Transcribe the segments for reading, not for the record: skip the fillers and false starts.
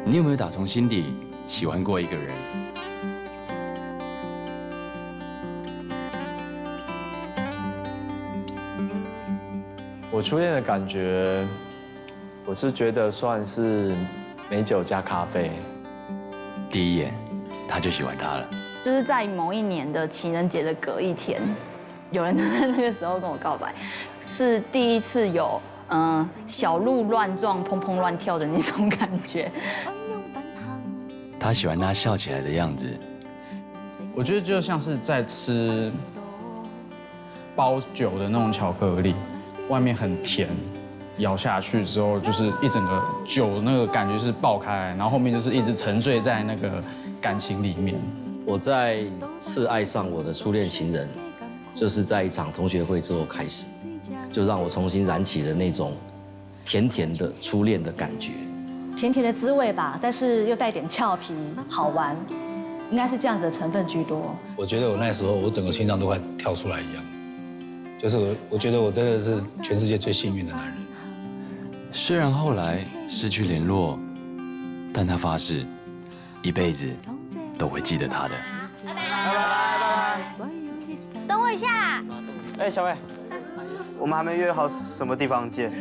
你有没有打从心底喜欢过一个人？我初恋的感觉，我是觉得算是美酒加咖啡。第一眼他就喜欢她了。就是在某一年的情人节的隔一天，有人在那个时候跟我告白，是第一次有小鹿乱撞、砰砰乱跳的那种感觉。他喜欢她笑起来的样子。我觉得就像是在吃包酒的那种巧克力，外面很甜，咬下去之后就是一整个酒那个感觉是爆开来，然后后面就是一直沉醉在那个感情里面。我再次爱上我的初恋情人，就是在一场同学会之后开始，就让我重新燃起了那种甜甜的初恋的感觉。甜甜的滋味吧，但是又带点俏皮，好玩，应该是这样子的成分居多。我觉得我那时候我整个心脏都快跳出来一样，就是我觉得我真的是全世界最幸运的男人。虽然后来失去联络，但他发誓一辈子都会记得她的。拜拜。等我一下啦。哎，小伟，我们还没约好什么地方见。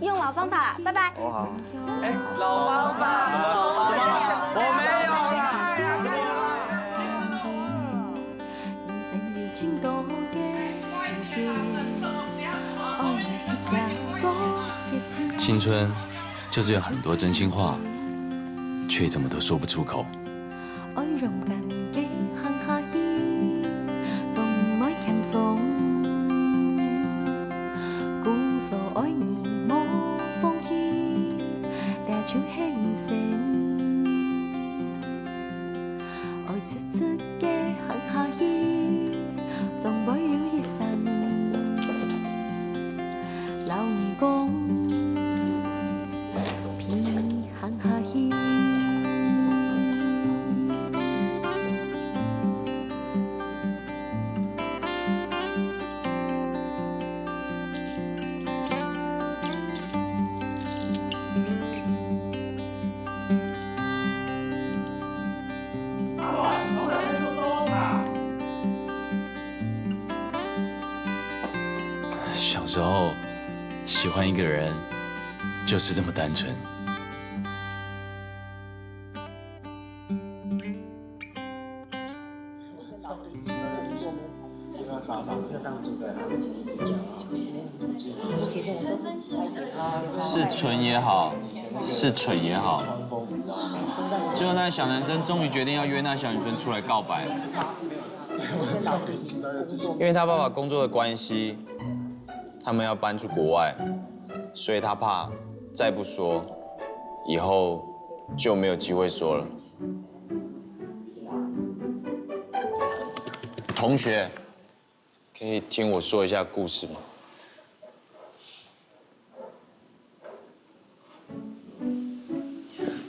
用老方法啦，拜拜。哦好。哎，老方法，什么老方法？我没有啦。青春就是有很多真心话，却怎么都说不出口。小时候喜欢一个人，就是这么单纯。是蠢也好，是蠢也好，最后那小男生终于决定要约那小女生出来告白。因为他爸爸工作的关系，他们要搬出国外，所以他怕再不说，以后就没有机会说了。同学，可以听我说一下故事吗？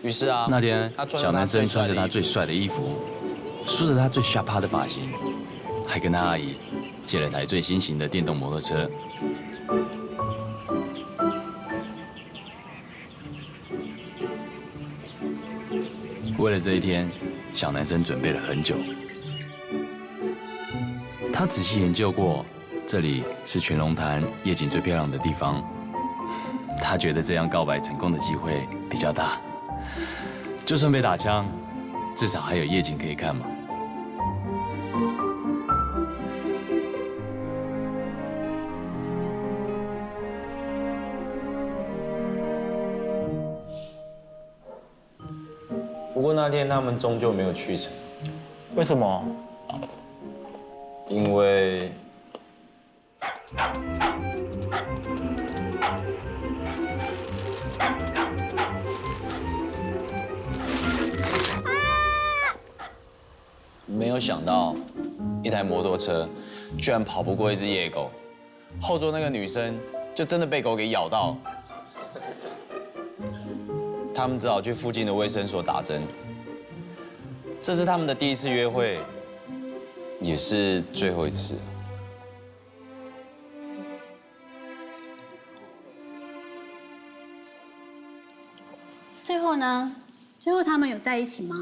于是啊，那天小男生穿着他最帅的衣服，梳着他最下趴的发型，还跟他阿姨借了台最新型的电动摩托车。为了这一天，小男生准备了很久。他仔细研究过，这里是全龙潭夜景最漂亮的地方。他觉得这样告白成功的机会比较大。就算被打枪，至少还有夜景可以看嘛。不过那天他们终究没有去成。为什么？因为没有想到，一台摩托车居然跑不过一只野狗，后座那个女生就真的被狗给咬到。他们只好去附近的卫生所打针。这是他们的第一次约会，也是最后一次。最后呢，最后他们有在一起吗？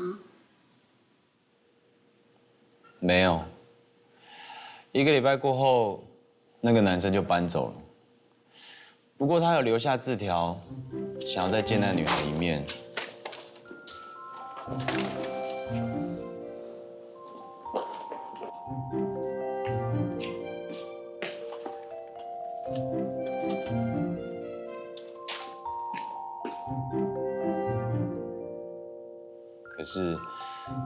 没有。1个礼拜过后，那个男生就搬走了。不过他有留下字条，想要再见那个女孩一面。可是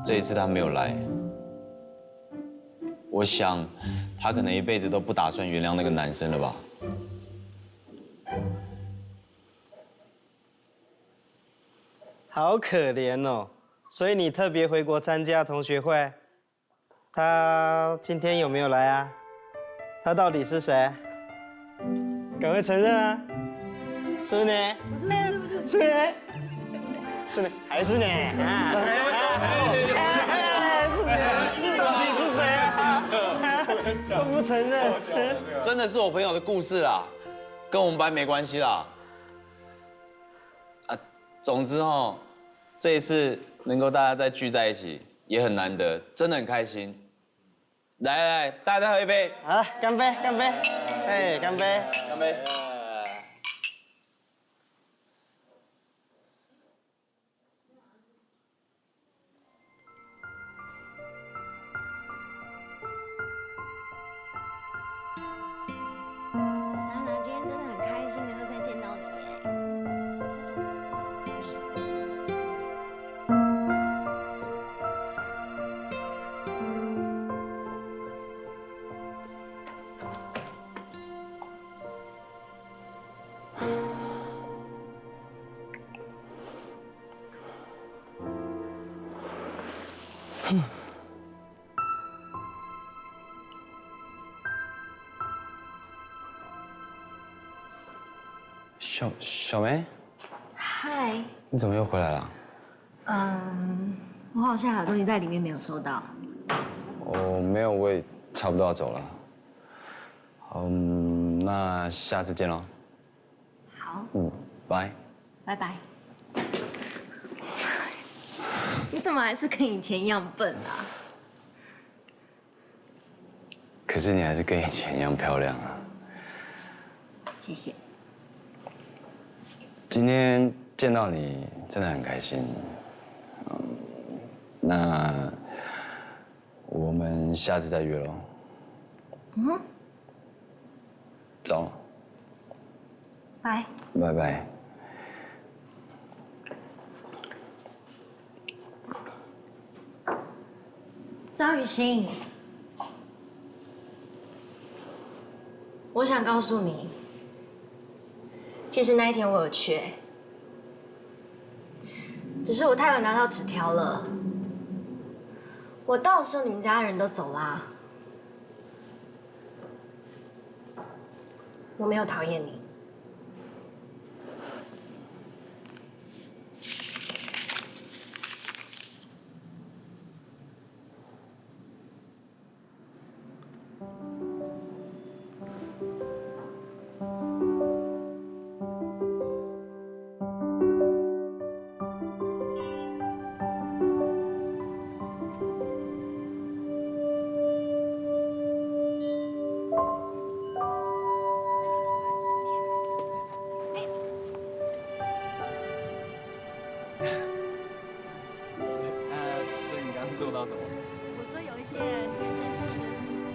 这一次他没有来，我想他可能一辈子都不打算原谅那个男生了吧。好可怜哦，所以你特别回国参加同学会。他今天有没有来啊？他到底是谁？赶快承认啊！是你？不是，是你？是你还是你啊？是谁？到底是谁啊？都不承认。真的是我朋友的故事啦，跟我们班没关系啦。啊，总之哦，这一次能够大家再聚在一起，也很难得，真的很开心。来，大家再喝一杯。好了，干杯，干杯！哎，干杯，干杯！娜娜，今天真的很开心能够再见到你耶。小梅，嗨，你怎么又回来了？我好像有东西在里面没有收到。哦，没有，我也差不多要走了。那下次见喽。好，拜。拜拜。你怎么还是跟以前一样笨啊？可是你还是跟以前一样漂亮啊。谢谢。今天见到你真的很开心。那我们下次再约喽。走。拜。拜拜。张雨欣，我想告诉你，其实那一天我有缺，只是我太晚拿到纸条了。我到的时候，你们家人都走啦。我没有讨厌你。所以你刚刚说到什么？我说有一些人天生气就是不错。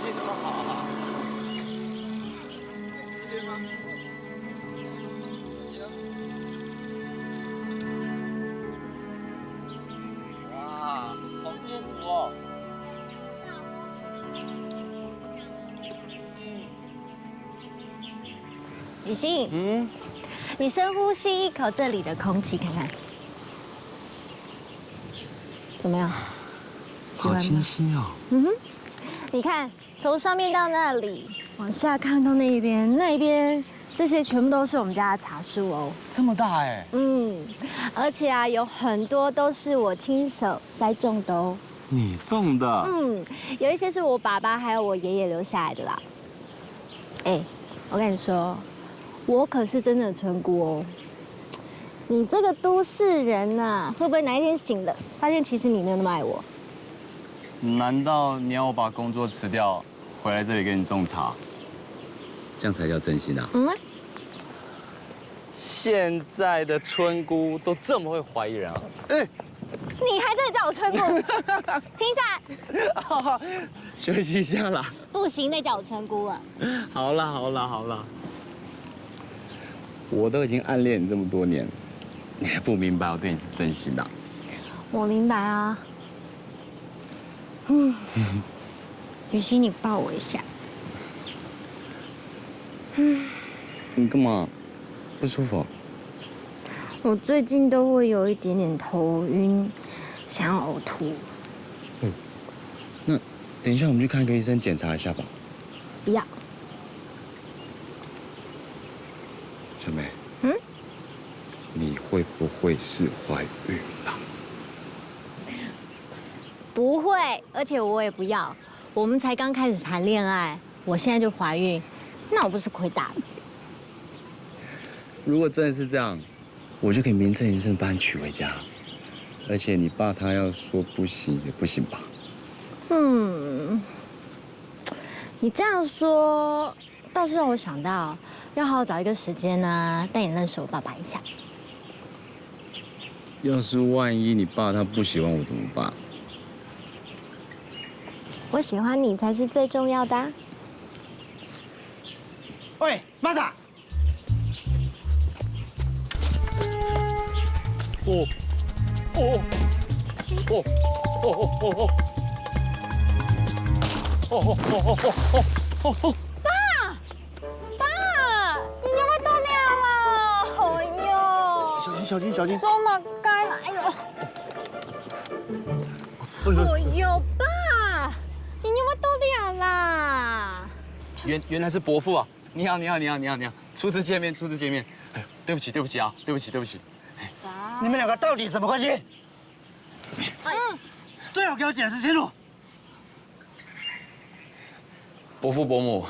气那么好啊？哇，好舒服哦！雨欣，你深呼吸一口这里的空气，看看怎么样？好清新哦。你看，从上面到那里，往下看到那边，那边这些全部都是我们家的茶树哦。这么大哎！而且啊，有很多都是我亲手栽种的哦。你种的？有一些是我爸爸还有我爷爷留下来的啦。哎，我跟你说，我可是真的村姑哦。你这个都市人呐，会不会哪一天醒了，发现其实你没有那么爱我？难道你要我把工作辞掉，回来这里给你种茶？这样才叫真心啊！现在的村姑都这么会怀疑人啊？你还真的叫我村姑？停下来！休息一下啦。不行，再叫我村姑了。好啦，我都已经暗恋你这么多年，你还不明白我对你是真心的？我明白啊。雨欣，你抱我一下。你干嘛？不舒服？我最近都会有一点点头晕，想要呕吐。那等一下我们去看个医生检查一下吧。不要。小梅。你会不会是怀孕了？不会，而且我也不要。我们才刚开始谈恋爱，我现在就怀孕，那我不是亏大了？如果真的是这样，我就可以名正言顺把你娶回家，而且你爸他要说不行也不行吧？你这样说倒是让我想到，要好好找一个时间呢，带你认识我爸爸一下。要是万一你爸他不喜欢我怎么办？我喜欢你才是最重要的啊。喂，马达！爸，你要不要到娘了？哎呦！小心！走马该了，哎呦，爸，你要不要到娘啦？原来是伯父啊！你好，初次见面。哎呦，对不起啊，对不起。你们两个到底什么关系？最好给我解释清楚。伯父伯母，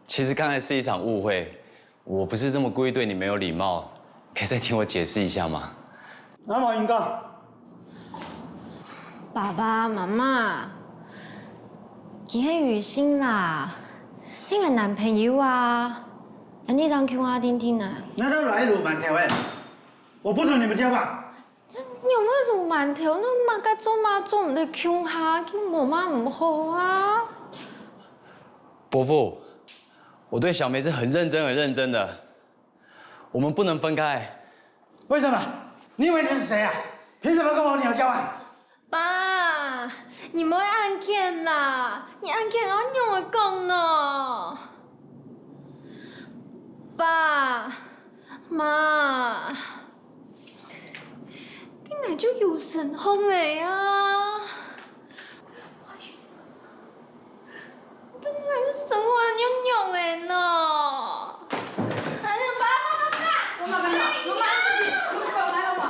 其实刚才是一场误会，我不是这么故意对你没有礼貌，可以再听我解释一下吗？那么应该。爸爸妈妈，佢係雨欣啦，你個男朋友啊，你讓佢我聽聽啊。那都來魯滿條誒，我不准你們交吧。你有冇魯滿條？你媽家做媽做唔得窮下，佢媽媽唔好啊。伯父，我對小梅是很認真的，我們不能分開。為什麼？你以為你是誰啊？憑什麼跟我女兒交往？爸，你唔好按鍵啦，你按鍵我用我講呢。爸媽，點解就有神風嚟啊？真係要神風用嚟呢？哎呀，爸！我媽事情，我過來了嘛。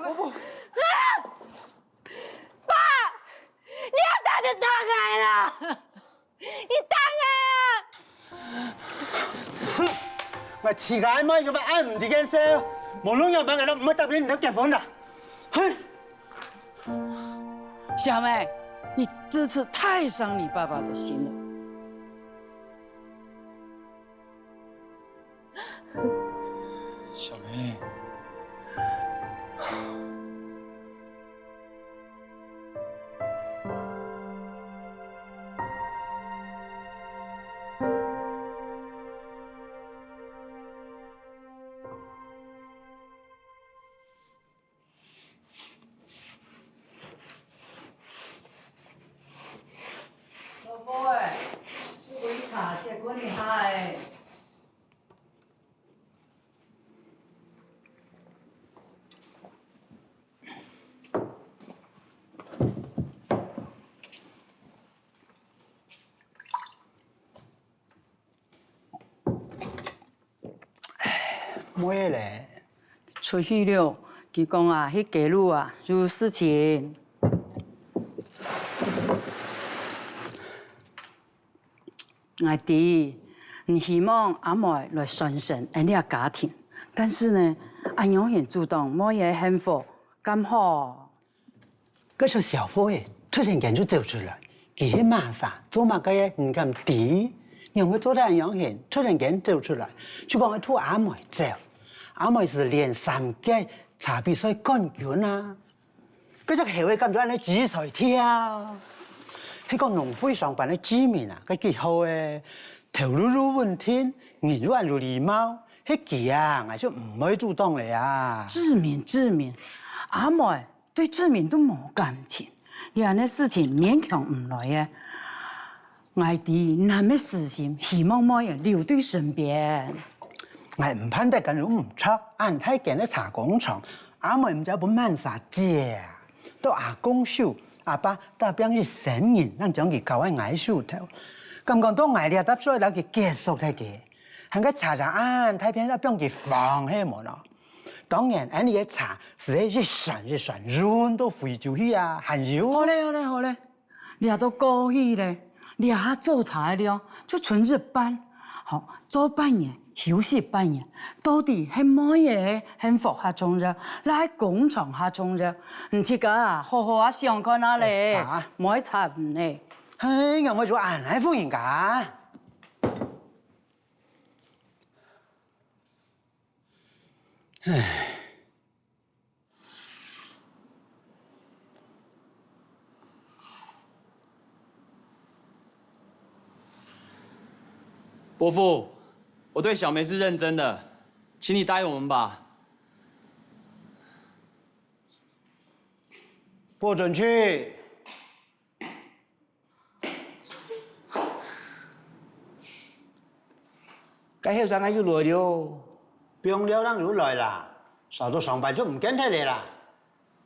伯父，爸，你要打就打開啦，你打開啊！咪遲解咪咁咪按唔住件事，無論有乜嘢都唔好答應你都結婚啦。嘿，小梅，你这次太伤你爸爸的心了。小梅，咩咧？出去了，佢讲啊，迄家路啊有事情。我弟，你希望阿妹来传承俺哋家庭，但是呢，俺永远主动，冇嘢幸福，咁好。嗰隻小伙耶，突然間就走出來，佢馬啥做乜嘅嘢唔咁啲，又冇做得人樣型，突然間走出來，就講佢拖阿妹走，阿妹是連3屆茶比賽冠軍啊，嗰隻後尾咁多人咧指才跳，喺個農會上班嘅知名啊，佢幾好誒，頭腦都穩天，言語又禮貌，喺佢啊，我就唔會主動嚟啊。志明，阿妹。对志明都冇感情，你安尼事情勉強唔來嘅。我弟那麼死心，希望冇人留對身邊。我唔攀得緊都唔出，按睇見咧茶工廠，阿妹唔就本萬啥姐，到阿公手，阿爸打邊去成年，咱將佢交喺矮樹頭。咁講到矮咧，搭出嚟佢結束睇嘅，係個茶按睇片，邊佢放喺門咯。當然，俺哋嘅茶是一旋，潤到肥就去啊，還有。好嘞，你也都高興咧，你也做茶了，就全日班，好做半年，休息半年，到底係乜嘢幸福下重要，來工廠下重要，唔似噶，好好啊上課那咧，冇茶唔咧。唉，我做俺係歡迎㗎。唉，伯父，我对小梅是认真的，请你答应我们吧。不准去。該後生就來了。不用了，咱就來啦。稍早上班就唔見睇你啦。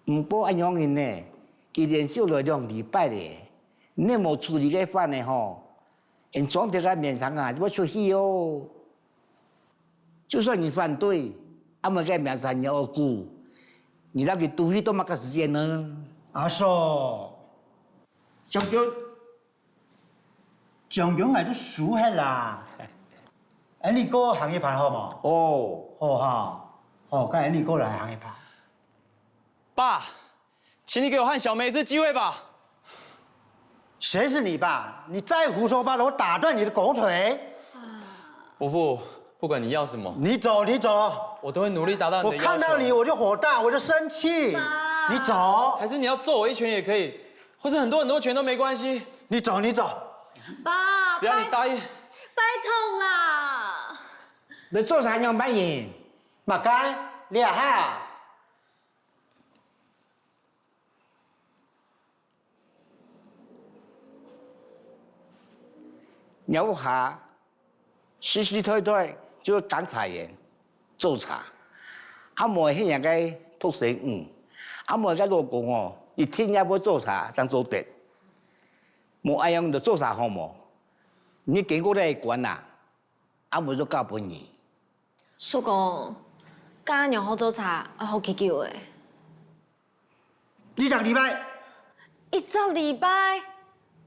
唔過安樣人呢？佢連續來2禮拜咧，你冇處理嘅飯呢吼，人裝得個面上啊，就要出去哦。就算你反對，阿妹個面上要顧，你那個讀書多乜個時間呢？阿叔，將軍我都輸係啦。你哥行一盤好冇？哦，好哈，好，咁你哥來行一盤。爸，请你给我和小梅一次机会吧。誰是你爸？你再胡說八道，我打斷你的狗腿！伯父，不管你要什麼，你走，我都會努力達到你的要求。我看到你我就火大，我就生氣。你走，還是你要揍我一拳也可以，或者很多拳都沒關係。你走。爸，只要你答應。拜託啦！你做啥樣扮演？麥雞，你啊哈！有下實實在在就當茶園做茶，阿妹係人嘅特性阿妹嘅老公哦，一天也不做茶當做得，冇愛樣就做茶好冇？你經過嚟管啦，阿妹就交俾你。叔公，家娘好做茶，我好祈求嘅。一個禮拜。一個禮拜，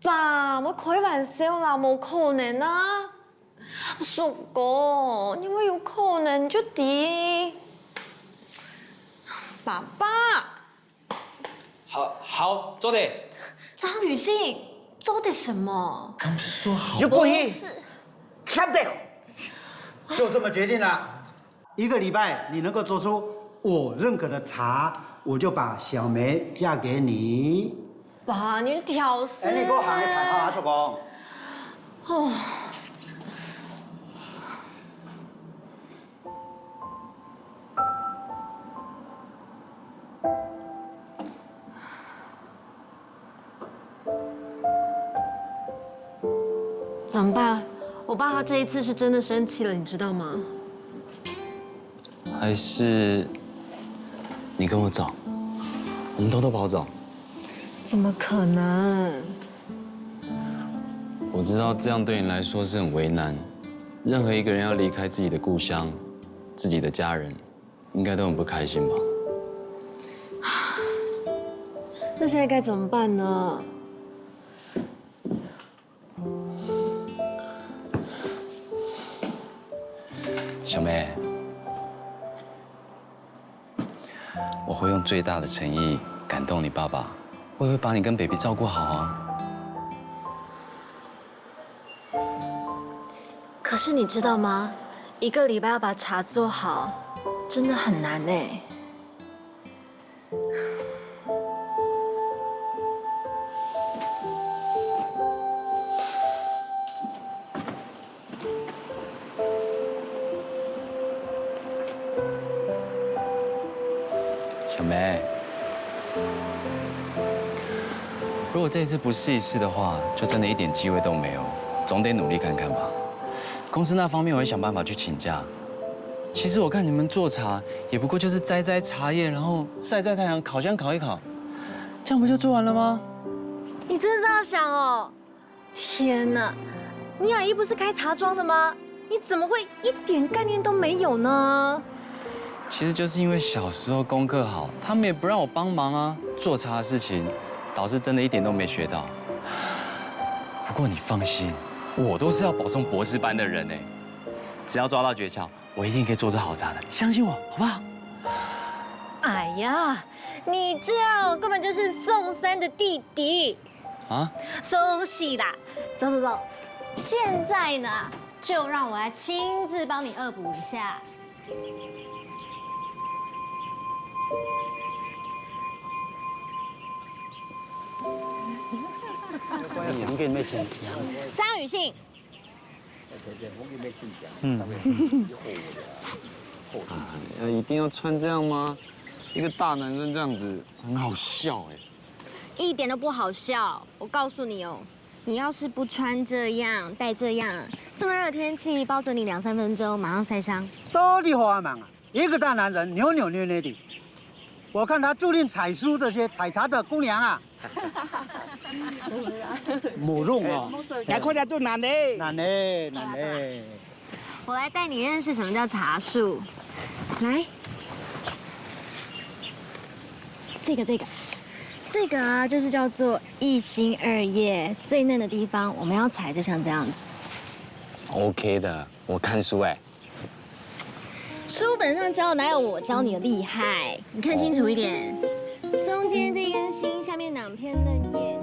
爸，我開玩笑啦，冇可能啊！叔公，因為有可能就啲。爸爸。好，做得。張雨欣，做的什麼？剛不是說好？有故意。不是。看得。就這麼決定了。一個禮拜你能夠做出我認可的茶，我就把小梅嫁給你。爸，你挑事。你給我行一盤啊，叔公。哦。怎麼辦？我爸他這一次是真的生氣了，你知道嗎？還是你跟我走，我們偷偷跑走。怎麼可能？我知道這樣對你來說是很為難。任何一個人要離開自己的故鄉，自己的家人应该都很不开心吧？那现在该怎么办呢？小梅，我会用最大的诚意感动你爸爸，我也会把你跟 baby 照顾好啊。可是你知道吗？1个礼拜要把茶做好，真的很难哎。小梅，如果这一次不试一试的话，就真的一点机会都没有。总得努力看看吧。公司那方面我会想办法去请假。其实我看你们做茶，也不过就是摘茶叶，然后晒太阳，烤箱烤一烤，这样不就做完了吗？你真的这样想哦？天哪！你阿姨不是开茶庄的吗？你怎么会一点概念都没有呢？其实就是因为小时候功课好，他们也不让我帮忙啊，做茶的事情，导致真的一点都没学到。不过你放心，我都是要保送博士班的人哎，只要抓到诀窍，我一定可以做出好茶的，相信我，好不好？哎呀，你这样根本就是宋三的弟弟啊！松喜啦，走走走，现在呢，就让我来亲自帮你恶补一下。张雨欣。一定要穿这样吗？一个大男生这样子很好笑哎。一点都不好笑。我告诉你哦，你要是不穿这样、戴这样，这么热的天气，包准你2、3分钟马上晒伤。到底好忙啊！一个大男人扭扭捏捏的，我看他注定采输这些采茶的姑娘啊。冇用啊！来快点做难的，难的。我来带你认识什么叫茶树。来，这个啊，就是叫做一心二叶，最嫩的地方我们要采，就像这样子。OK 的，我看书哎。书本上教的哪有我教你的厉害？你看清楚一点，中间这根心，下面2片嫩叶。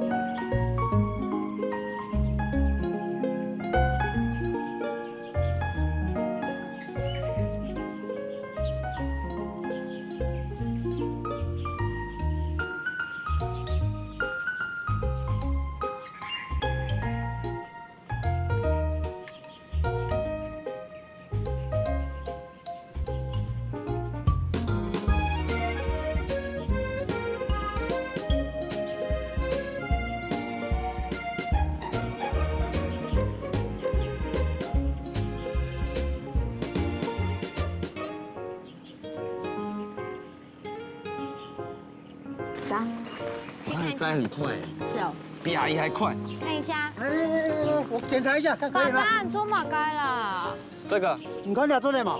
摘很快，是哦，比阿姨还快。看一下，我检查一下，看可以吗？爸爸，你做马该啦。这个，你看你做的嘛？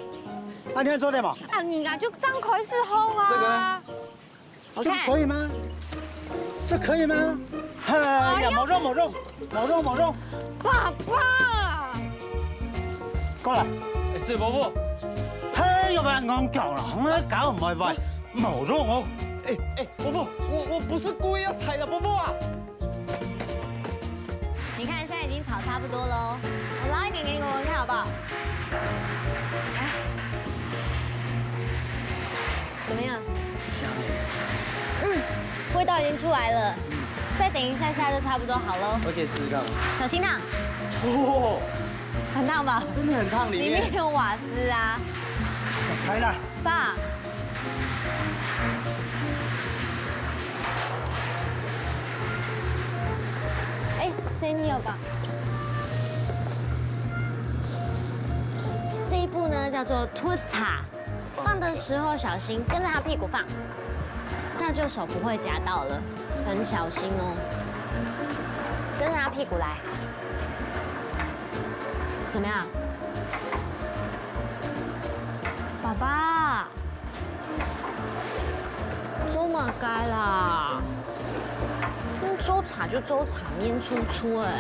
啊，你做的嘛？啊，你啊就张开是好啊。这个呢？这可以吗？这可以吗？哎呀，冇用。爸爸，过来。是伯父。嘿，要不然我搞了，我搞唔係喂，冇用哦。伯父，我不是故意要踩的，伯父啊。你看现在已经炒差不多喽，我捞一点给你闻闻看好不好？来，怎么样？香。味道已经出来了，再等一下下就差不多好喽。我姐试试看。小心烫。哦，很烫吧？真的很烫，里面有瓦斯啊。来了。爸。谁你有吧？这一步呢叫做吐茶，放的时候小心跟着他屁股放，这样就手不会夹到了，很小心哦。跟着他屁股来，怎么样？爸嘛该啦，周茶就周茶，面粗粗哎。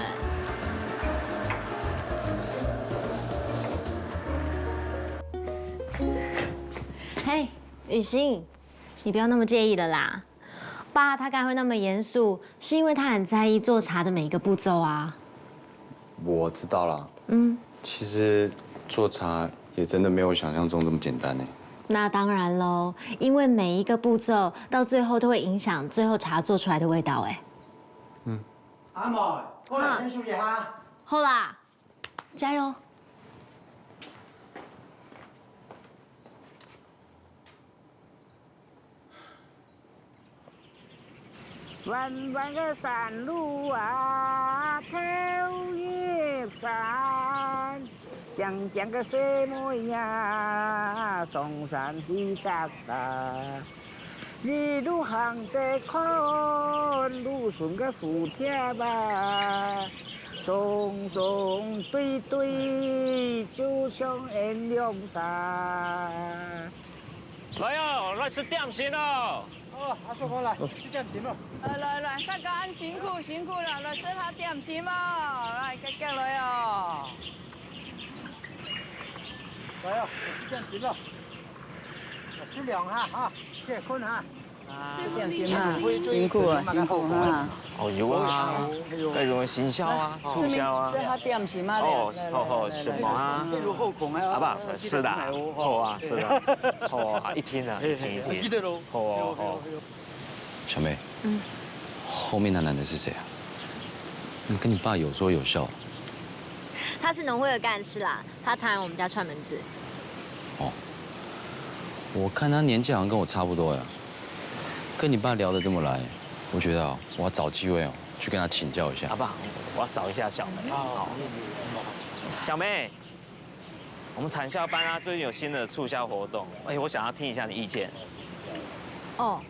嘿，雨欣，你不要那么介意了啦。爸他刚会那么严肃，是因为他很在意做茶的每一个步骤啊。我知道了。其实做茶也真的没有想象中这么简单呢。那当然喽，因为每一个步骤到最后都会影响最后茶做出来的味道哎。阿妹，过来先休息下。好啦，加油！弯弯的山路啊，头也山，江江的水模样，松山的扎沙，一路行得看，路顺个福田吧，松松对对，就像烟凉山。来哦，来吃点心哦。哦，阿叔过来，吃点心咯。来，大家辛苦了，来吃下點心嘛，來，夾來哦。來哦，吃點心咯。吃兩下哈，謝坤哈。點心啊，辛苦啊哈。哦有啊，各種行銷啊，促銷啊。吃下點心啊。好，什麼啊？好不好？是的，好啊，是的，好啊，一聽啊，一聽。記得咯。好。小妹，后面那男的是谁啊？你跟你爸有说有笑。他是农会的干事啦，他常来我们家串门子。哦，我看他年纪好像跟我差不多呀。跟你爸聊得这么来，我觉得啊，我要找机会哦，去跟他请教一下。好不好？我要找一下小妹。好。小妹，我们产销班啊，最近有新的促销活动，我想要听一下你意见。哦。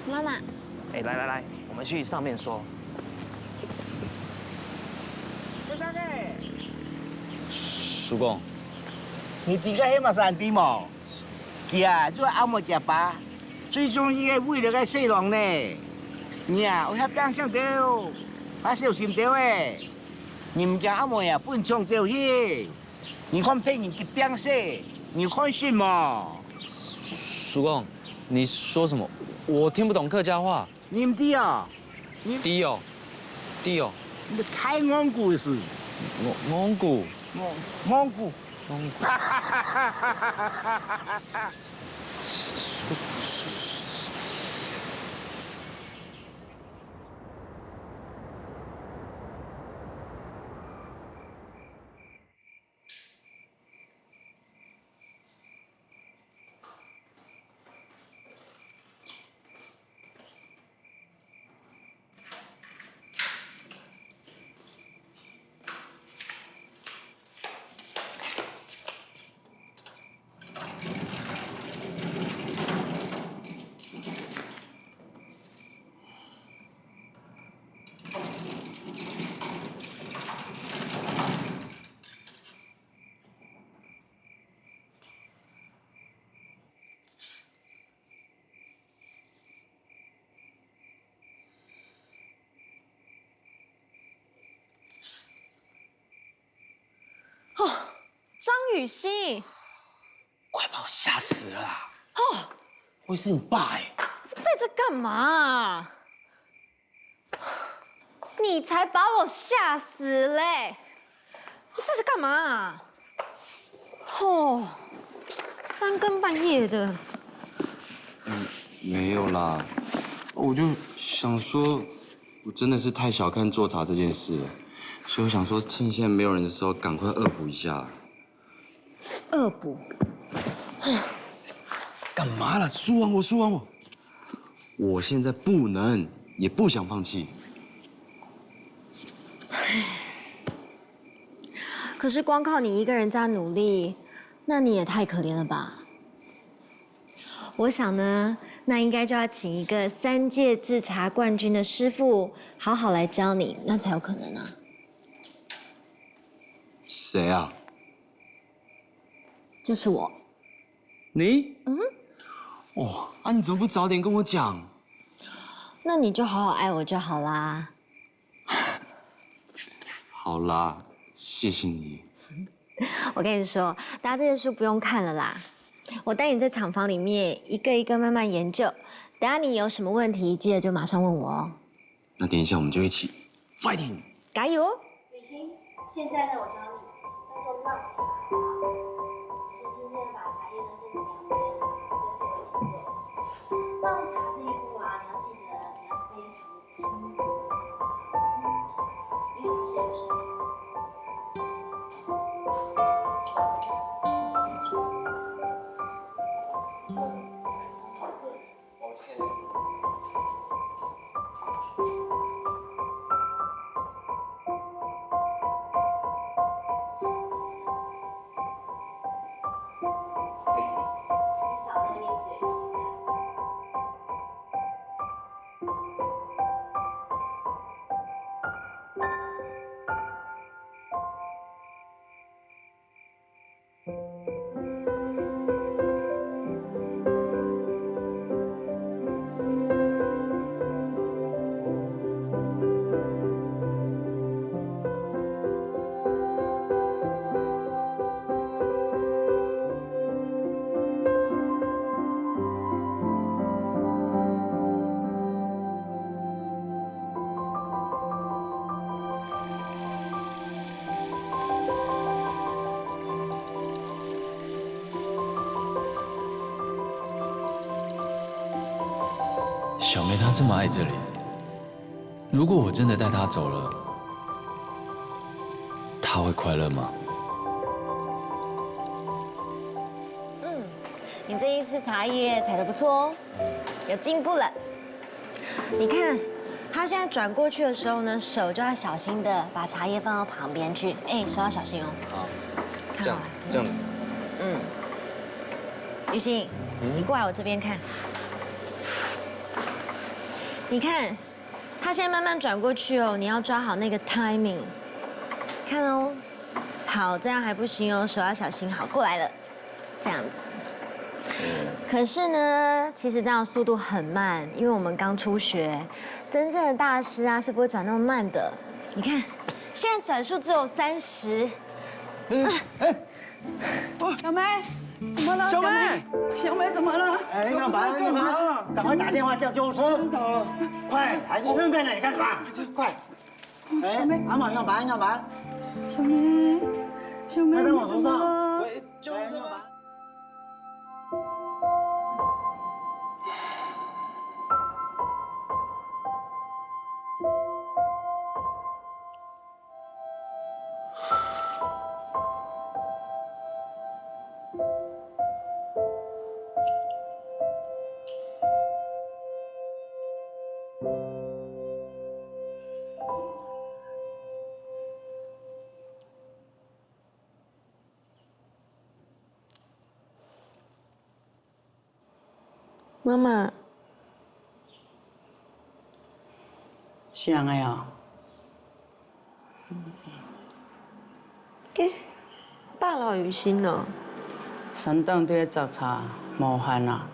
妈妈。来，我们去上面说。叔公。你伫个迄嘛山地毛，行做阿莫食饱，最重要个为了个细人呢。你啊，有遐当上着，啊小心着诶。你们家阿莫呀，本冲就去，你看配你个变色，你看什么？叔公，你说什么？我听不懂客家话。你们弟哦，弟哦。你太顽固是。蒙古。蒙古。张雨欣，快把我吓死了啦！哦，会是你爸哎？在这干嘛？你才把我吓死嘞！这是干嘛？哦，三更半夜的。没有啦，我就想说，我真的是太小看做茶这件事了，所以我想说，趁现在没有人的时候，赶快恶补一下。恶补？干嘛啦？输完我！我现在不能，也不想放弃。可是光靠你一个人这样努力，那你也太可怜了吧？我想呢，那应该就要请一个3届制茶冠军的师傅，好好来教你，那才有可能啊。谁啊？就是我。你？哦，啊，你怎么不早点跟我讲？那你就好好爱我就好啦。好啦，谢谢你。我跟你说，大家这些书不用看了啦，我带你在厂房里面一个一个慢慢研究。等下你有什么问题，记得就马上问我哦。那等一下我们就一起 fighting， 加油！雨欣，现在呢，我教你叫做浪茶，就是今天把茶叶呢分成2边，跟着我一起做。浪茶这一步啊，你要记得你要非常的轻，因为它是有声音。小梅她这么爱这里，如果我真的带她走了，她会快乐吗？你这一次茶叶采得不错哦，有进步了。你看，他现在转过去的时候呢，手就要小心的把茶叶放到旁边去，哎，手要小心哦。好，看好了。这样。雨欣，你过来我这边看。你看，他现在慢慢转过去哦，你要抓好那个 timing， 看哦。好，这样还不行哦，手要小心。好，过来了，这样子。可是呢，其实这样速度很慢，因为我们刚初学，真正的大师啊是不会转那么慢的。你看，现在转速只有30。小梅，怎么了？小梅，小梅怎么了？哎，干嘛？干嘛？赶快打电话叫救护车！快，还愣在那里干什么？快！哎，阿玛要忙要忙。小梅，小梅，快到我头上！喂，救护车！妈妈，啥个呀？爸老雨欣呢？山东在摘茶，无限啊！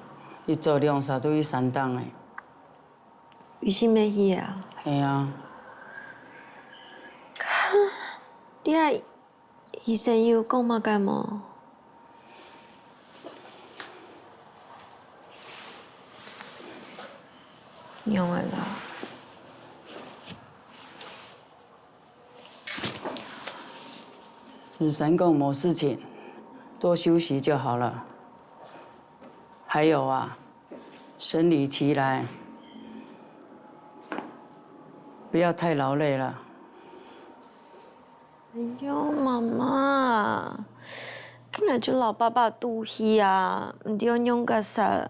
伊做2、3都去山东的。雨欣要去啊？系啊。你啊，医生有讲嘛干嘛？用的啦。日三公没事情，多休息就好了。还有啊，生理期来，不要太劳累了。哎呦，妈妈，今日就老爸爸肚气啊，唔对用个啥？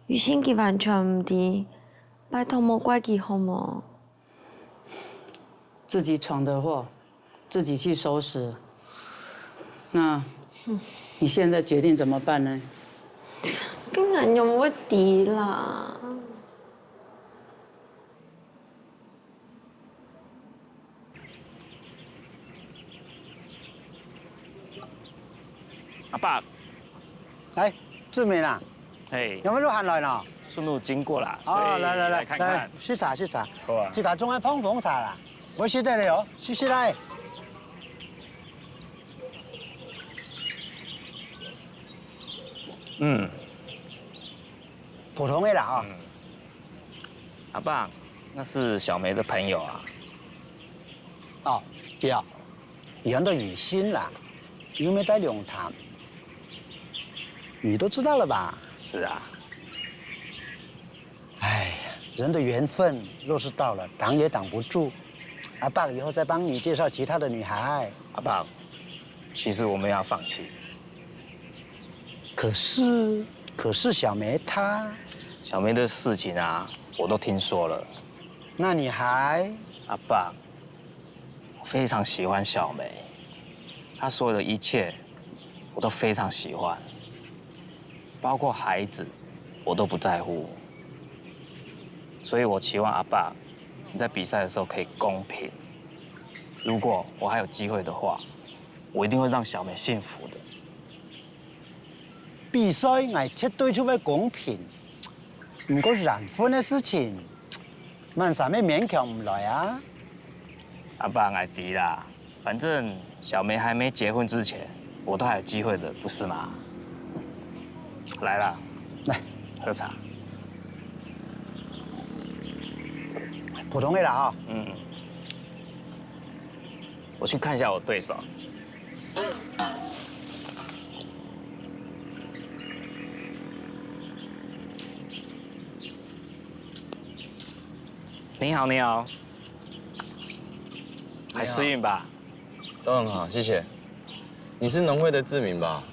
雨欣佢完全唔对，拜托莫怪佢好冇？自己闯的祸，自己去收拾。那，你现在决定怎么办呢？今日用乜啲啦？阿爸，哎，志明啊，嘿，有没有路行来呢？顺路经过啦，所哦，以来看看。去查去查。好啊。这家种的碰风茶啦，我晓得了哟，谢谢来。普通的啦啊。阿爸，那是小梅的朋友啊。哦，对啊，以前的雨欣啦，又没带龙潭，你都知道了吧？是啊。哎呀，人的缘分若是到了，挡也挡不住。阿爸以后再帮你介绍其他的女孩。阿爸，其实我们要放弃。可是小梅她，小梅的事情啊，我都听说了。那你还？阿爸，我非常喜欢小梅，她所有的一切，我都非常喜欢，包括孩子，我都不在乎。所以我期望阿爸，你在比赛的时候可以公平。如果我还有机会的话，我一定会让小梅幸福的。比賽我绝对就会公平，不过染婚的事情，慢啥咩勉强唔来啊？阿爸爱迪啦，反正小梅还没结婚之前，我都还有机会的，不是吗？来啦，来喝茶。普通的啦啊。我去看一下我对手。你好，你好，还适应吧？都很好，谢谢。你是农会的志明吧？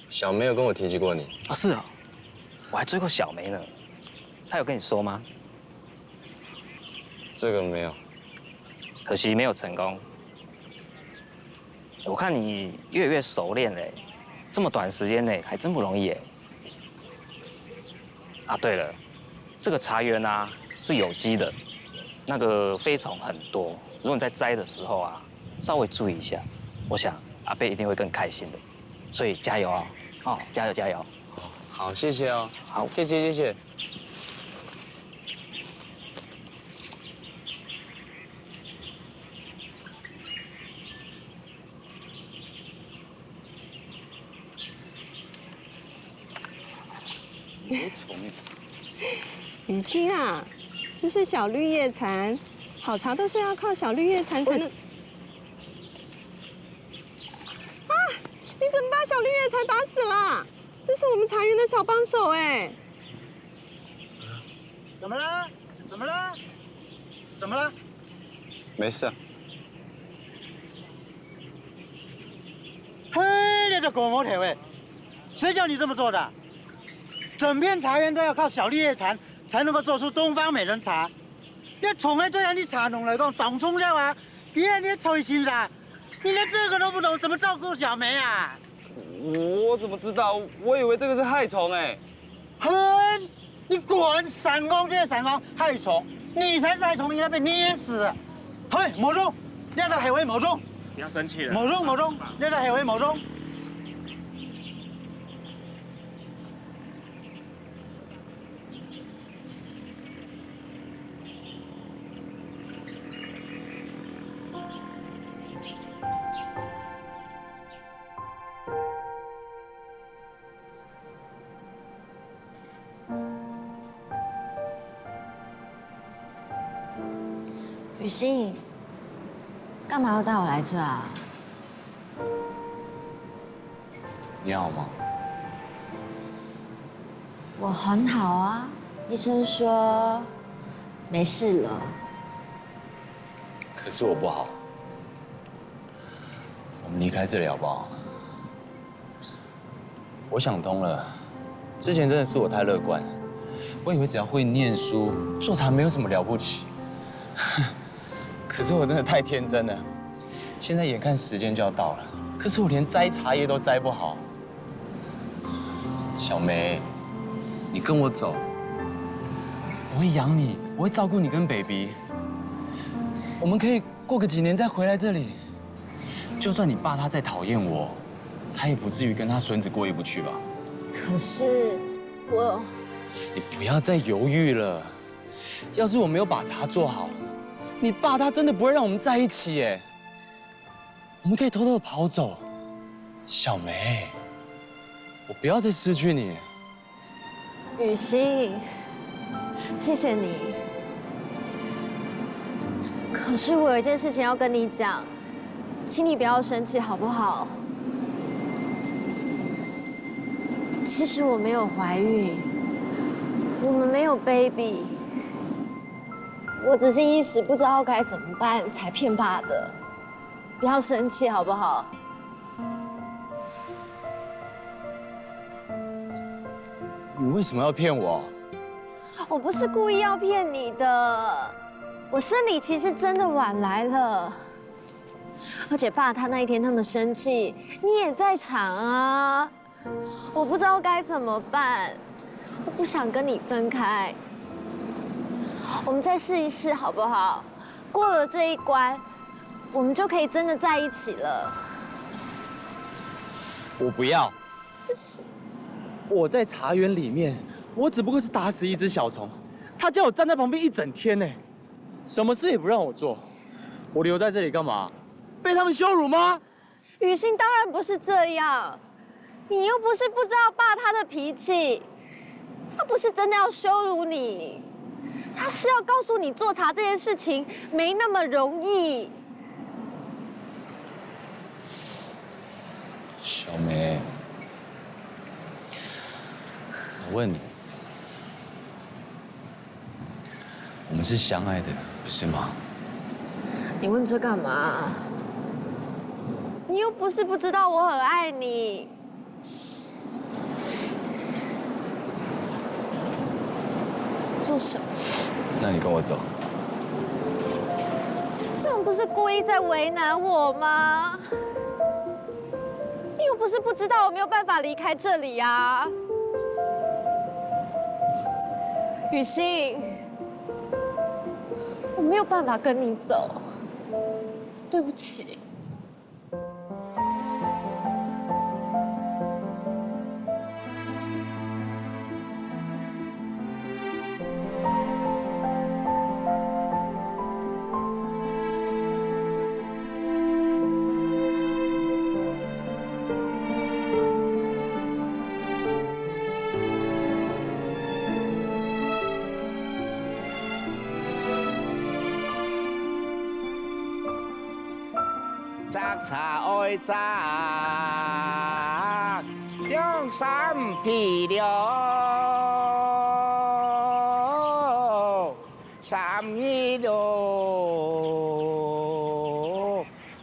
小梅有跟我提及过你。啊，是啊，我还追过小梅呢。她有跟你说吗？这个没有，可惜没有成功。我看你越来越熟练嘞，这么短时间内还真不容易哎。啊，对了，这个茶园啊是有机的，那个飞虫很多，如果你在摘的时候啊，稍微注意一下，我想阿贝一定会更开心的。所以加油啊！哦，加油加油！好，谢谢哦。好，谢谢谢谢。有虫。雨欣啊，这是小绿叶蝉，好茶都是要靠小绿叶蝉才能。啊！你怎么把小绿叶蝉打死了？这是我们茶园的小帮手哎。怎么了？怎么了？怎么了？没事啊。嘿，你这狗毛腿喂，谁叫你这么做的？整片茶园都要靠小绿叶蝉才能够做出东方美人茶。你从来对你茶农来讲，懂冲了啊！别人你吹心噻，你连这个都不懂，怎么照顾小梅啊？我怎么知道？我以为这个是害虫哎。嘿，你滚！闪光就是闪光，害虫，你才是害虫，应该被捏死。嘿，冇中，呢度係位冇中。不要生气了。冇中冇中，呢度係位冇中。雨欣，干嘛要带我来这啊？你好吗？我很好啊，医生说没事了。可是我不好，我们离开这里好不好？我想通了，之前真的是我太乐观，我以为只要会念书，做茶没有什么了不起。可是我真的太天真了，现在眼看时间就要到了，可是我连摘茶叶都摘不好。小梅，你跟我走，我会养你，我会照顾你跟 baby。我们可以过个几年再回来这里。就算你爸他再讨厌我，他也不至于跟他孙子过意不去吧？可是我……你不要再犹豫了。要是我没有把茶做好，你爸他真的不会让我们在一起哎。我们可以偷偷的跑走。小梅，我不要再失去你。雨欣，谢谢你。可是我有一件事情要跟你讲，请你不要生气好不好？其实我没有怀孕，我们没有 baby， 我只是一时不知道该怎么办才骗爸的。不要生气好不好？你为什么要骗我？我不是故意要骗你的，我生理期是真的晚来了。而且爸他那一天那么生气，你也在场啊，我不知道该怎么办，我不想跟你分开，我们再试一试好不好？过了这一关，我们就可以真的在一起了。我不要。我在茶园里面，我只不过是打死一只小虫，他叫我站在旁边一整天呢，什么事也不让我做，我留在这里干嘛？被他们羞辱吗？雨欣当然不是这样，你又不是不知道爸他的脾气，他不是真的要羞辱你，他是要告诉你做茶这件事情没那么容易。小梅。我问你，我们是相爱的，不是吗？你问这干嘛？你又不是不知道我很爱你。做什么？那你跟我走。这样不是故意在为难我吗？你又不是不知道我没有办法离开这里呀。雨欣，我没有办法跟你走，对不起。摘茶愛摘，兩三皮了，三一了，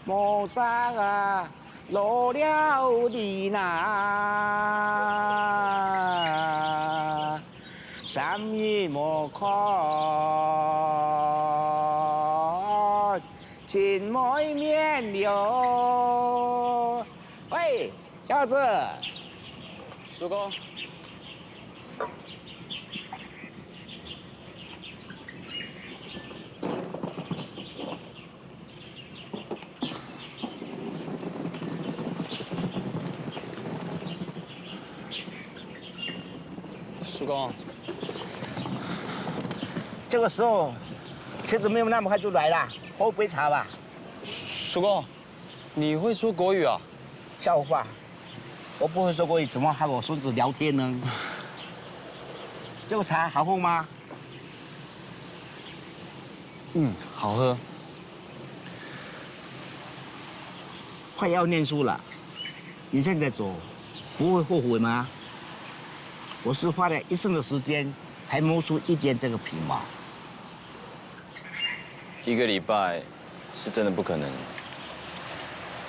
莫摘啊，落了地那，三一莫看。情未免了。喂，小子，叔公，叔公，这个时候车子没有那么快就来了。喝杯茶吧，叔公，你会说国语啊？笑话，我不会说国语，怎么和我孙子聊天呢？这个茶好喝吗？好喝。快要念书了，你现在走，不会后悔吗？我是花了一生的时间才磨出一点这个皮毛。1个礼拜是真的不可能，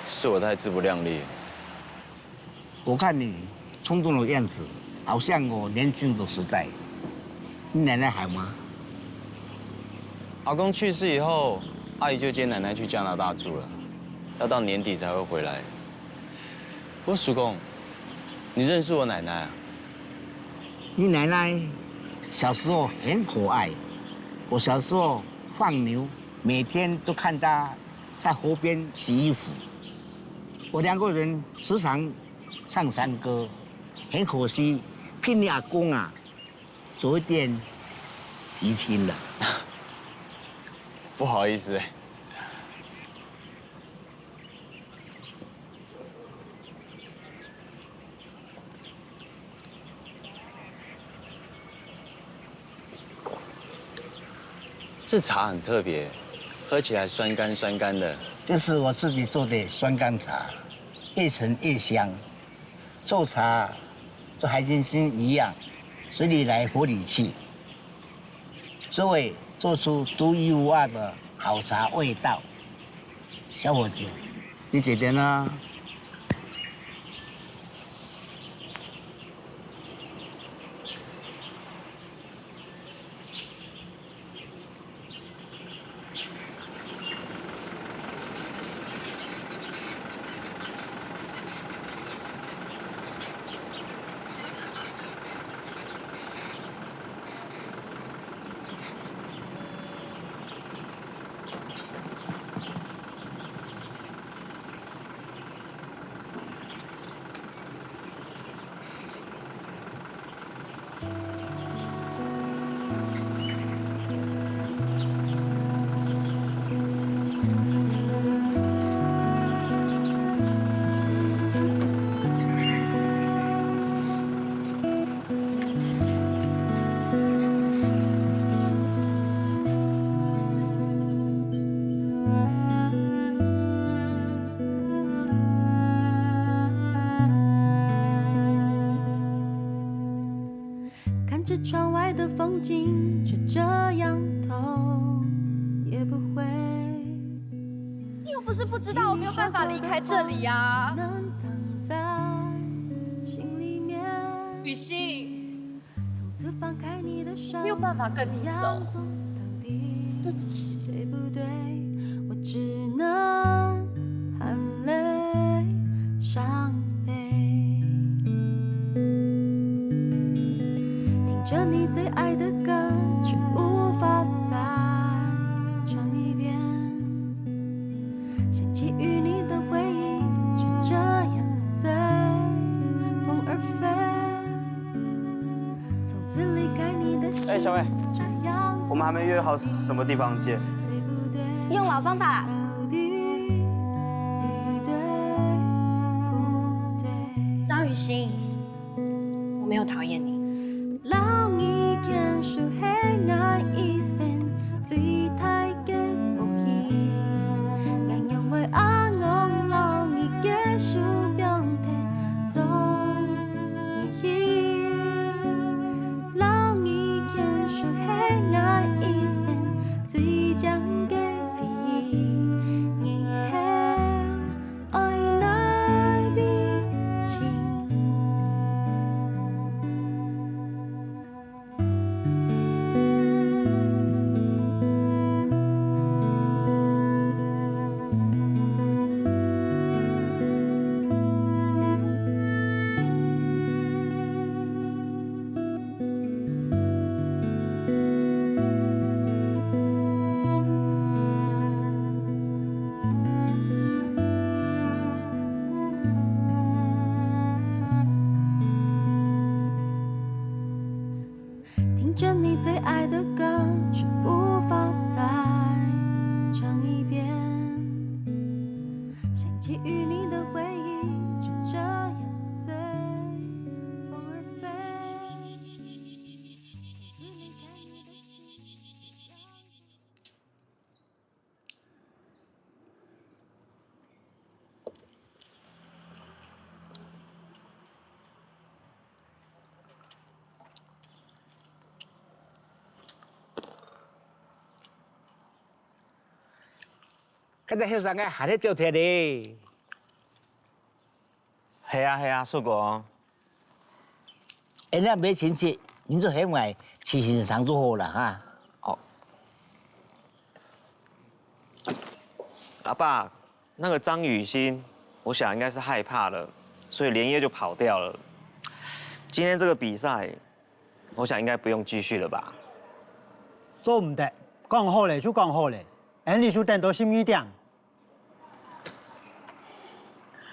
是我太自不量力。我看你冲动的样子，好像我年轻的时代。你奶奶好吗？阿公去世以后，阿姨就接奶奶去加拿大住了，要到年底才会回来。不过叔公，你认识我奶奶啊？你奶奶小时候很可爱，我小时候放牛。每天都看他在河边洗衣服，我2个人时常唱山歌，很可惜，骗你阿公啊，做一点遗亲了。不好意思。这茶很特别，喝起来酸甘酸甘的。这是我自己做的酸甘茶，越陈越香。做茶就海鲜心一样，水里来火里去，只为做出独一无二的好茶味道。小伙子，你觉得呢？看着窗外的风景，却这样头也不回。你又不是不知道我没有办法离开这里呀。雨欣，没有办法跟你走，对不起。对不对？我只能含泪伤悲。着你最爱的歌，却无法再唱一遍。想起与你的回忆，却这样随风而飞。从此离开你的心。小伟，我们还没约好什么地方见。用老方法啦。张雨欣，我没有讨厌你。留意见树喜爱一生最大嘅福气，眼用为阿昂留意嘅树标题做意义。留意见树喜爱一生最将嘅回忆，你系爱来比情。听着你最爱的歌，却无法再唱一遍。想起与你的回忆，却这样随风而飞。刚才后生个还在照贴哩。系啊，叔公。人家没亲戚，你就很爱齐心上就好了哈。哦。阿爸，那个张雨欣，我想应该是害怕了，所以连夜就跑掉了。今天这个比赛，我想应该不用继续了吧？做唔得，讲好嘞就讲好嘞，俺你就等到心意点。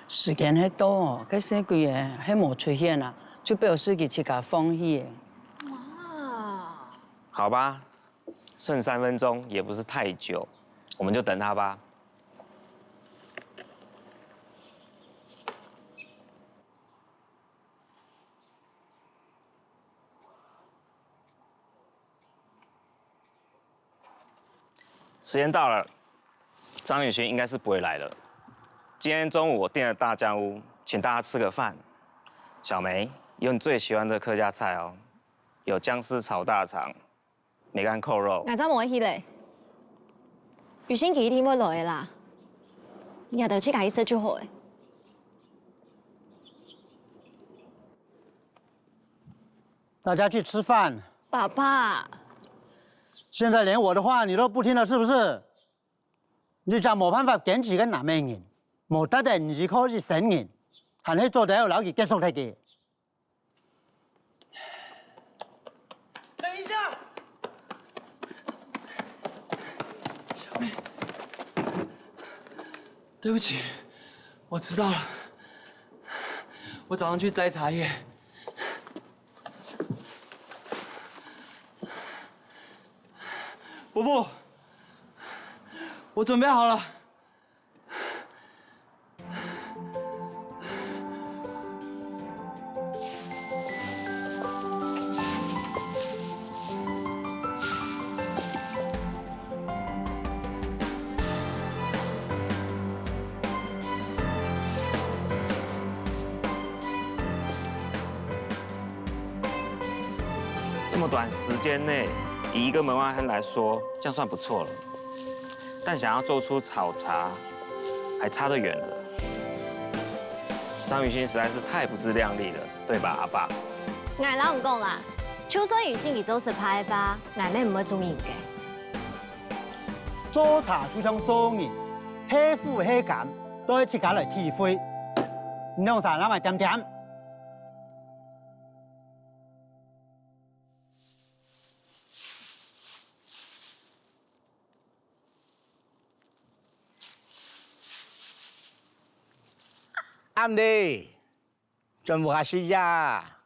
时间迄多哦，佮生几个迄无出现啊，就表示佢自家放弃。好吧，剩3分钟也不是太久，我们就等他吧。时间到了，张雨欣应该是不会来了。今天中午我订了大酱屋，请大家吃个饭。小梅，有你最喜欢的客家菜哦，有姜丝炒大肠、梅干扣肉。我真冇去咧，雨欣幾點會來啦？日頭去解釋就好誒。大家去吃饭。爸爸，现在连我的话你都不听了，是不是？你就冇辦法堅持緊男嘅人，冇得的唔是可以成人，係去做第一個樓嘅結束嚟嘅。等一下，小妹，对不起，我迟到了。我早上去摘茶叶。伯父，我准备好了。这么短时间内，以一个门外汉来说，这样算不错了。但想要做出炒茶，还差得远了。张雨欣实在是太不自量力了，对吧，阿爸？我老唔講啦，就算雨欣佢做實派吧，我咩唔會中意嘅。做茶就像做人，吃苦吃鹹都要自己來體會。你用啥那麼點點？啱啲，全部下試呀。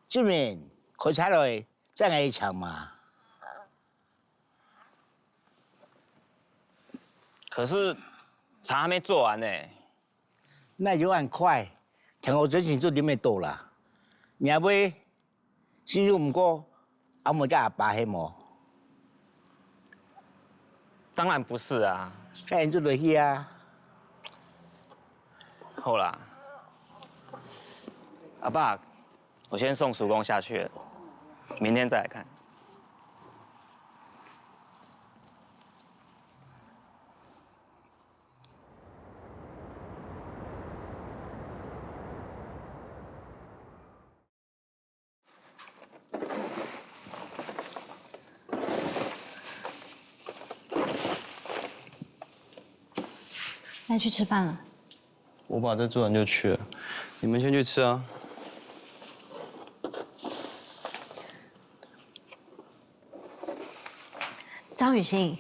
志明，佢踩落去真係一場嘛？可是茶还没做完呢。那就按快，聽我最近做點咩到啦？你阿妹辛苦唔過，阿妹家阿爸係冇？当然不是啊。那人做落去啊。好啦，阿爸，我先送叔公下去了，明天再来看。那去吃饭了。我把这做完就去了，你们先去吃啊。张雨欣，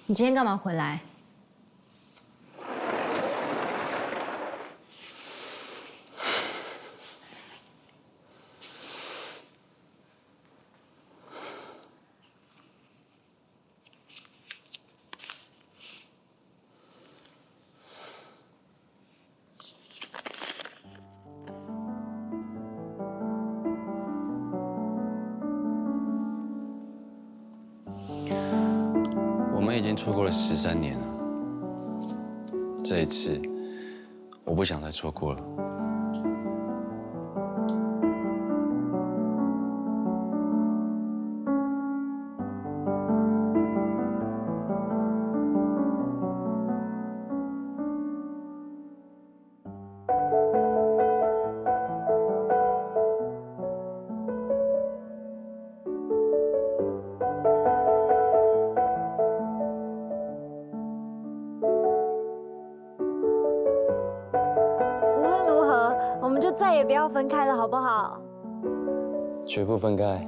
你今天干嘛回来？我们已经错过了13年了，这一次我不想再错过了。再也不要分开了，好不好？绝不分开。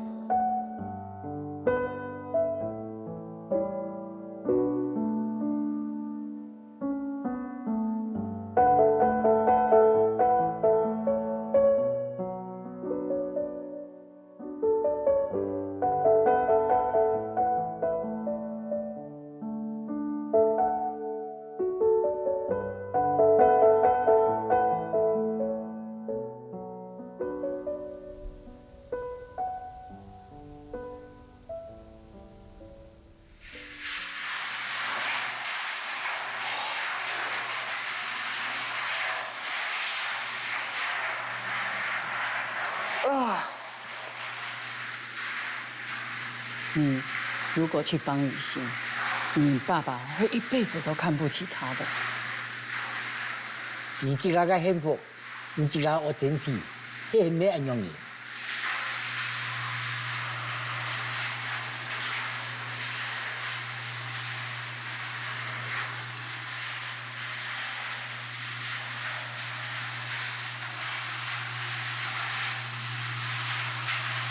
你如果去帮雨欣，你爸爸会一辈子都看不起他的。你自家嘅幸福，你自家我珍惜，这没人用你。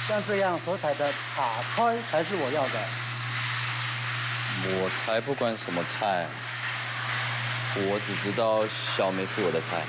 像这样所采的茶菜才是我要的。我才不管什么菜，我只知道小梅是我的菜。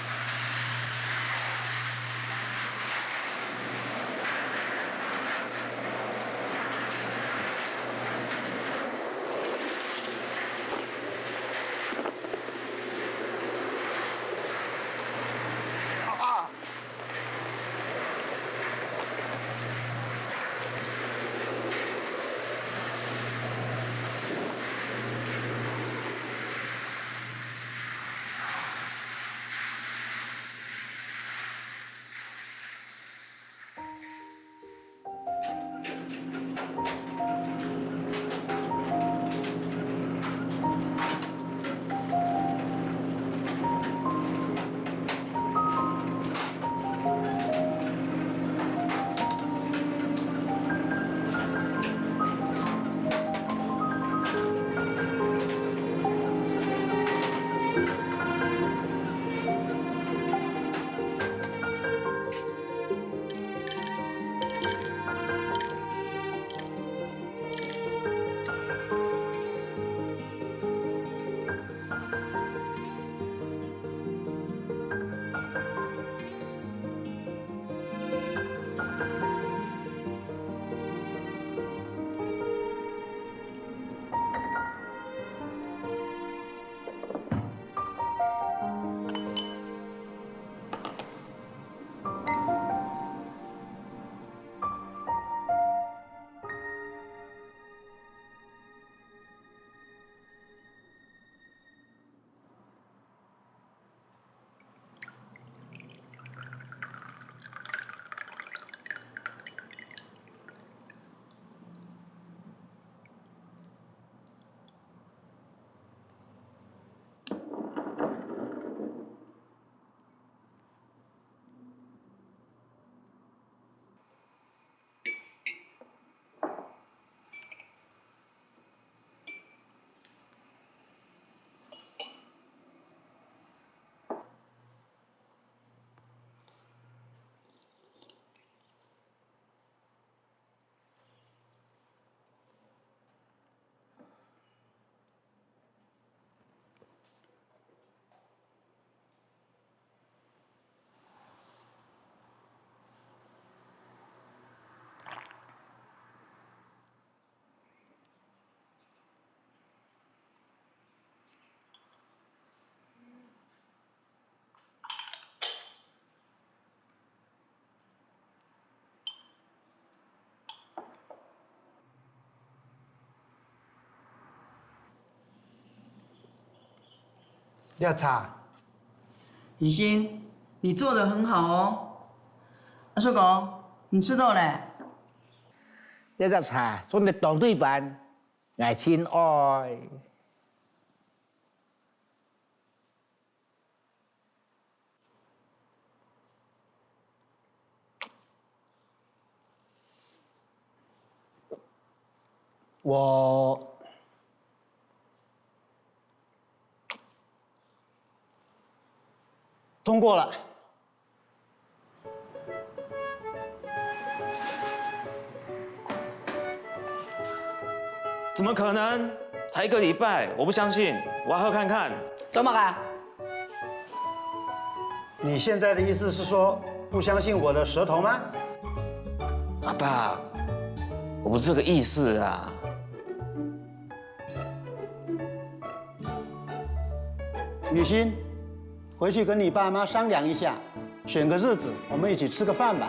要茶。雨欣，你做的很好哦。阿叔公，你吃到嘞？这个茶做的当对版，我亲爱。我通过了。怎么可能？才1个礼拜，我不相信，我要喝看看。走马啊！你现在的意思是说不相信我的舌头吗？阿爸，我不是这个意思啊。雨欣，回去跟你爸妈商量一下，选个日子，我们一起吃个饭吧。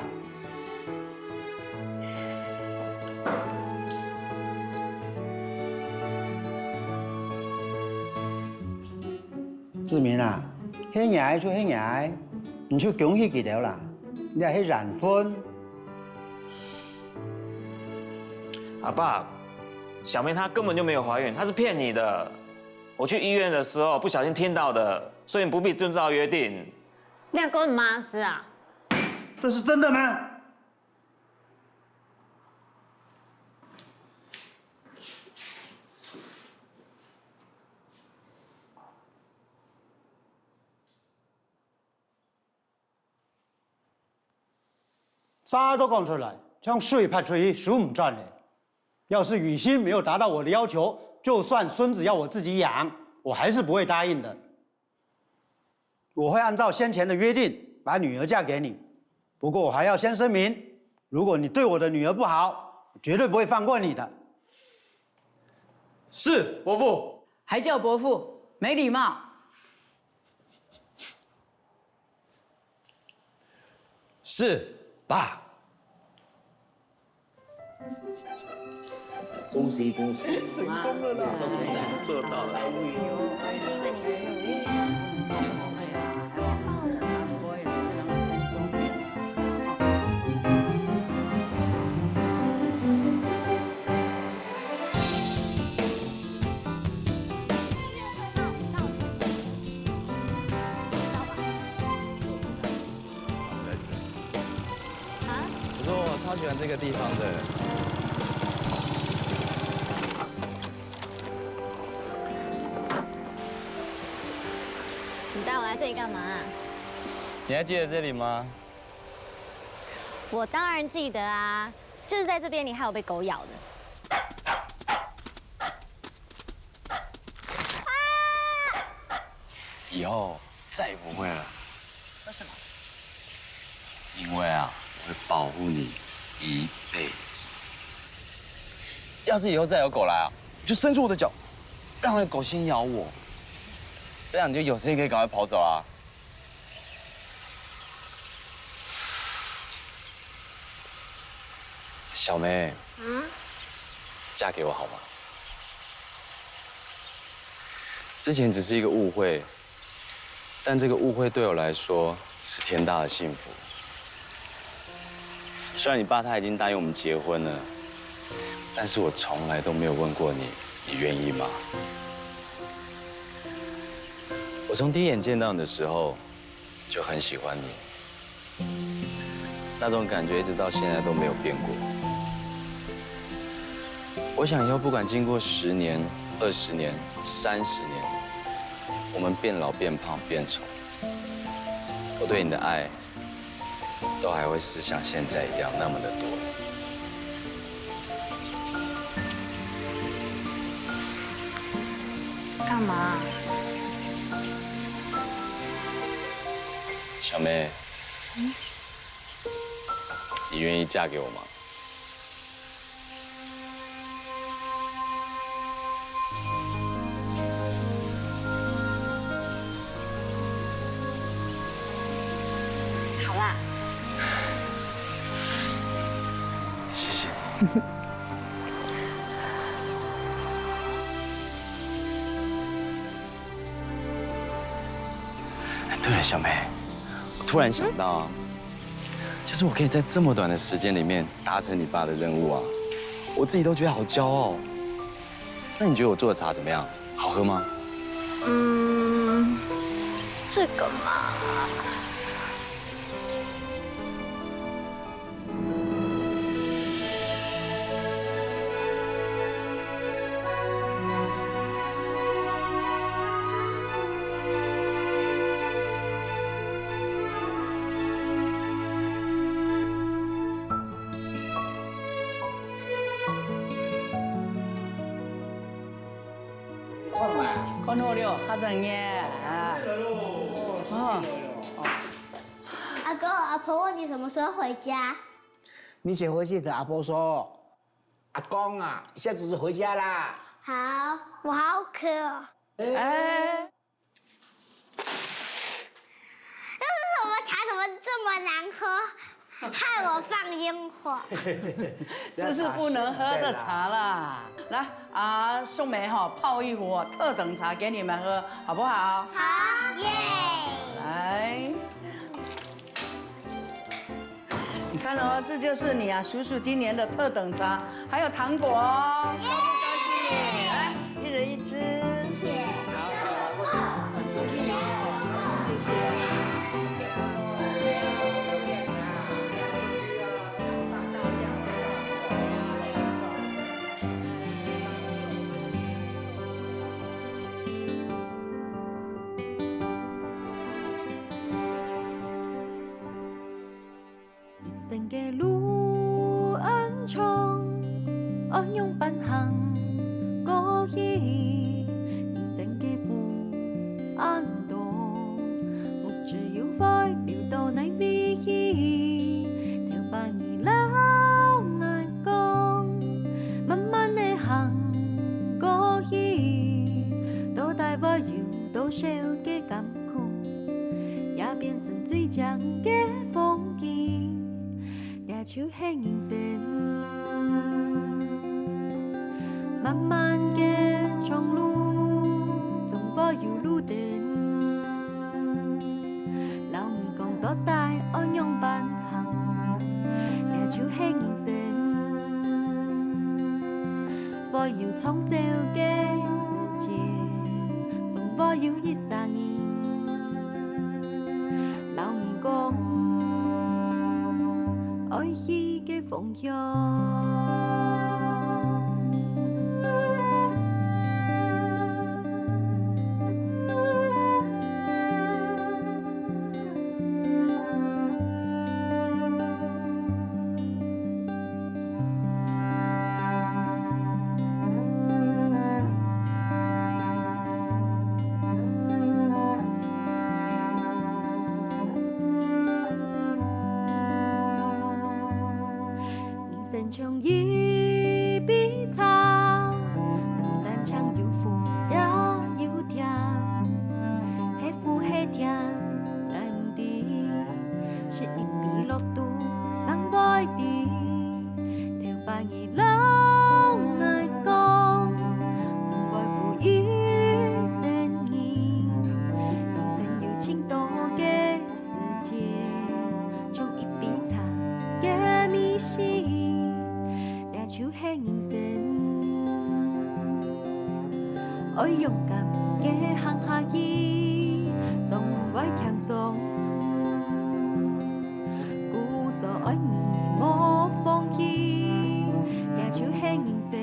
志明啊，迄夜就迄夜，唔去恭喜佢了啦，你係去染婚，阿爸，小梅她根本就没有怀孕，她是骗你的。我去医院的时候不小心听到的，所以你不必遵照约定。你还跟我妈是啊？这是真的吗？啥都讲出来，像水拍出去，树唔转嘞。要是雨欣没有达到我的要求，就算孙子要我自己养，我还是不会答应的。我会按照先前的约定把女儿嫁给你，不过我还要先声明，如果你对我的女儿不好，我绝对不会放过你的。是伯父，还叫伯父，没礼貌。是爸。恭喜恭喜！成功了啦！做到了。还是因为你很努力啊。我说我超喜欢这个地方的。你带我来这里干嘛？你还记得这里吗？我当然记得啊，就是在这边你害我被狗咬的。以后再也不会了。为什么？因为啊，我会保护你一辈子。要是以后再有狗来啊，就伸出我的脚，让那狗先咬我，这样你就有时间可以赶快跑走啦。小梅，嫁给我好吗？之前只是一个误会，但这个误会对我来说是天大的幸福。虽然你爸他已经答应我们结婚了，但是我从来都没有问过你，你愿意吗？我从第一眼见到你的时候，就很喜欢你，那种感觉一直到现在都没有变过。我想以后不管经过10年、20年、30年，我们变老、变胖、变丑，我对你的爱都还会是像现在一样那么的多。干嘛？小梅，你愿意嫁给我吗？好啦。谢谢。哎，对了，小梅，我突然想到啊，就是我可以在这么短的时间里面达成你爸的任务啊，我自己都觉得好骄傲。那你觉得我做的茶怎么样？好喝吗？这个嘛。看好了，阿正耶啊！阿公，阿婆问你什么时候回家？你先回去跟阿婆说，阿公啊，一下子就回家啦。好，我好渴哦。哎，这是什么茶？怎么这么难喝？害我放烟火。这是不能喝的茶啦。来啊，宋梅哈泡一壶特等茶给你们喝，好不好？好耶！来，你看哦，这就是你啊，叔叔今年的特等茶，还有糖果哦，高不高兴？来，一人一只。谢谢。人嘅路安長，安用奔行過意，人生嘅路安多，目只要快聊到你威意，條白兒老眼光，慢慢地行過意，到大把搖到笑嘅感覺，也變成最強嘅風景。手輕形成，漫漫嘅長路，總會有路燈。老兒講多大安用伴行，也手輕形成，會有創造嘅世界，總會有一聲音。老兒講。愛意嘅風揚。像一筆草，不但強又富也有甜，黑富黑甜，但唔啲是一筆落肚長愛啲，條白兒老愛講，唔愛富一生意，人生有情多嘅世界，從一筆草嘅迷信。手輕形成，愛勇敢嘅行下去，總會強壯。故所愛你莫放棄，也手輕形成，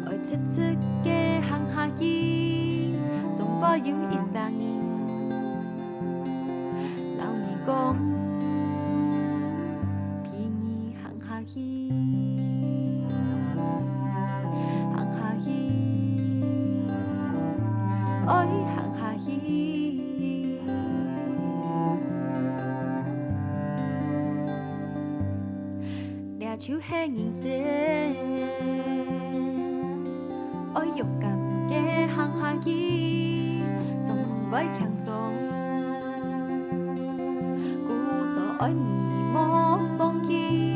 愛切切嘅行下去，總會有一聲音。老兒講。愛行下去，抓手輕形成，愛勇敢嘅行下去，總會強壯。故所愛你莫放棄。